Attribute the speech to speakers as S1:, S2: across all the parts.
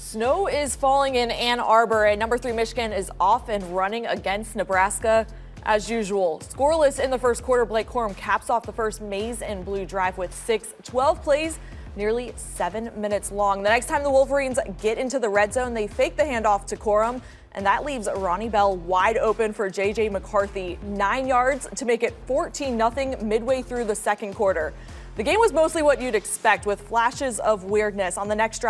S1: Snow is falling in Ann Arbor, and number 3 Michigan is off and running against Nebraska as usual. Scoreless in the first quarter, Blake Corum caps off the first maize and blue drive with 12 plays, nearly 7 minutes long. The next time the Wolverines get into the red zone, they fake the handoff to Corum, and that leaves Ronnie Bell wide open for J.J. McCarthy. 9 yards to make it 14-0 midway through the second quarter. The game was mostly what you'd expect, with flashes of weirdness. On the next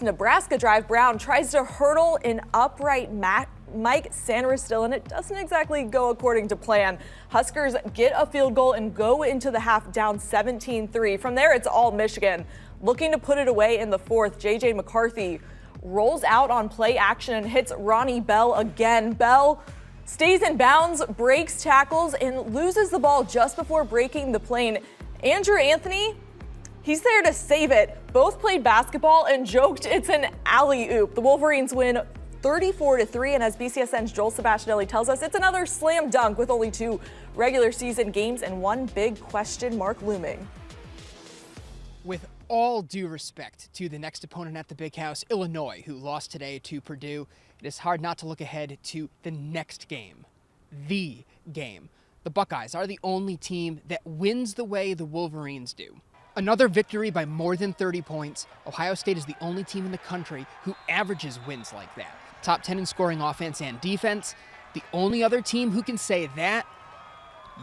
S1: Nebraska drive, Brown tries to hurdle an upright Mike Sanderstil, and it doesn't exactly go according to plan. Huskers get a field goal and go into the half down 17-3. From there, it's all Michigan. Looking to put it away in the fourth, J.J. McCarthy rolls out on play action and hits Ronnie Bell again. Bell stays in bounds, breaks tackles, and loses the ball just before breaking the plane. Andrew Anthony, he's there to save it. Both played basketball and joked it's an alley-oop. The Wolverines win 34-3, and as BCSN's Joel Sebastianelli tells us, it's another slam dunk with only 2 regular season games and one big question mark looming.
S2: With all due respect to the next opponent at the Big House, Illinois, who lost today to Purdue, it is hard not to look ahead to the next game. The game. The Buckeyes are the only team that wins the way the Wolverines do. Another victory by more than 30 points. Ohio State is the only team in the country who averages wins like that. Top 10 in scoring offense and defense. The only other team who can say that,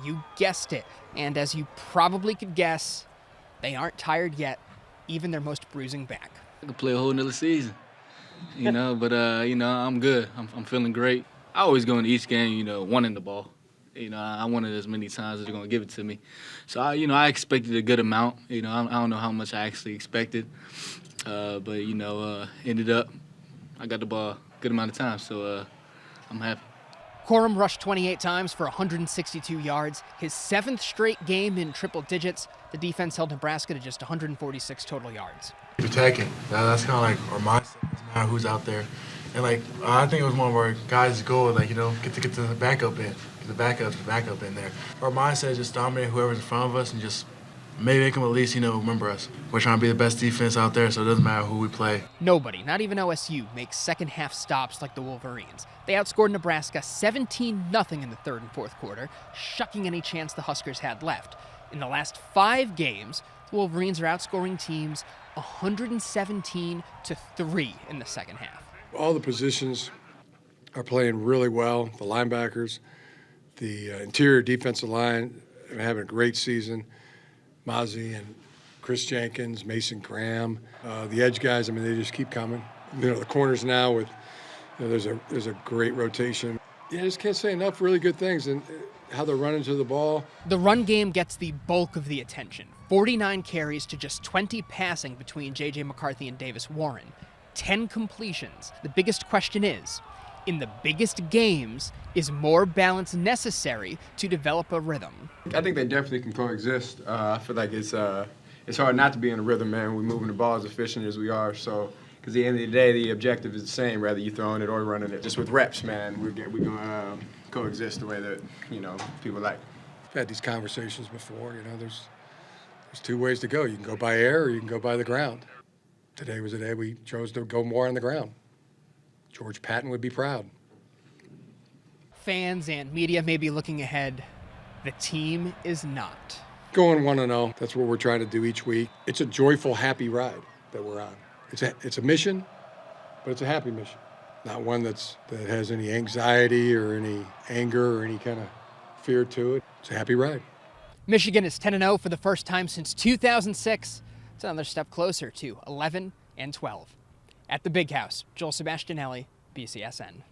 S2: you guessed it. And as you probably could guess, they aren't tired yet, even their most bruising back.
S3: I could play a whole nother season, but I'm good. I'm feeling great. I always go into each game, wanting the ball. I want it as many times as they're going to give it to me. So, I expected a good amount. I don't know how much I actually expected. But ended up, I got the ball a good amount of times, so I'm happy.
S2: Corum rushed 28 times for 162 yards. His 7th straight game in triple digits. The defense held Nebraska to just 146 total yards.
S4: Attacking. That's kind of like our mindset. It doesn't matter who's out there. And, I think it was one of our guys' goal, get the backup in. The backup in there. Our mindset is just dominate whoever's in front of us and just maybe make them at least, remember us. We're trying to be the best defense out there, so it doesn't matter who we play.
S2: Nobody, not even OSU, makes second half stops like the Wolverines. They outscored Nebraska 17-0 in the third and fourth quarter, shucking any chance the Huskers had left. In the last 5 games, the Wolverines are outscoring teams 117-3 in the second half.
S5: All the positions are playing really well. The linebackers, the interior defensive line are having a great season. Mozzie and Chris Jenkins, Mason Graham, the edge guys, they just keep coming. The corners now with, there's a great rotation. I just can't say enough really good things and how they're running to the ball.
S2: The run game gets the bulk of the attention. 49 carries to just 20 passing between J.J. McCarthy and Davis Warren. 10 completions. The biggest question is, in the biggest games, is more balance necessary to develop a rhythm?
S6: I think they definitely can coexist. I feel like it's hard not to be in a rhythm, man. We're moving the ball as efficient as we are. So, because at the end of the day, the objective is the same, whether you're throwing it or running it. Just with reps, man, we're going to coexist the way that people like.
S5: I've had these conversations before. There's 2 ways to go. You can go by air or you can go by the ground. Today was the day we chose to go more on the ground. George Patton would be proud.
S2: Fans and media may be looking ahead. The team is not.
S5: Going 1-0, that's what we're trying to do each week. It's a joyful, happy ride that we're on. It's a mission, but it's a happy mission. Not one that has any anxiety or any anger or any kind of fear to it. It's a happy ride.
S2: Michigan is 10-0 for the first time since 2006. It's another step closer to 11-12. At the Big House, Joel Sebastianelli, BCSN.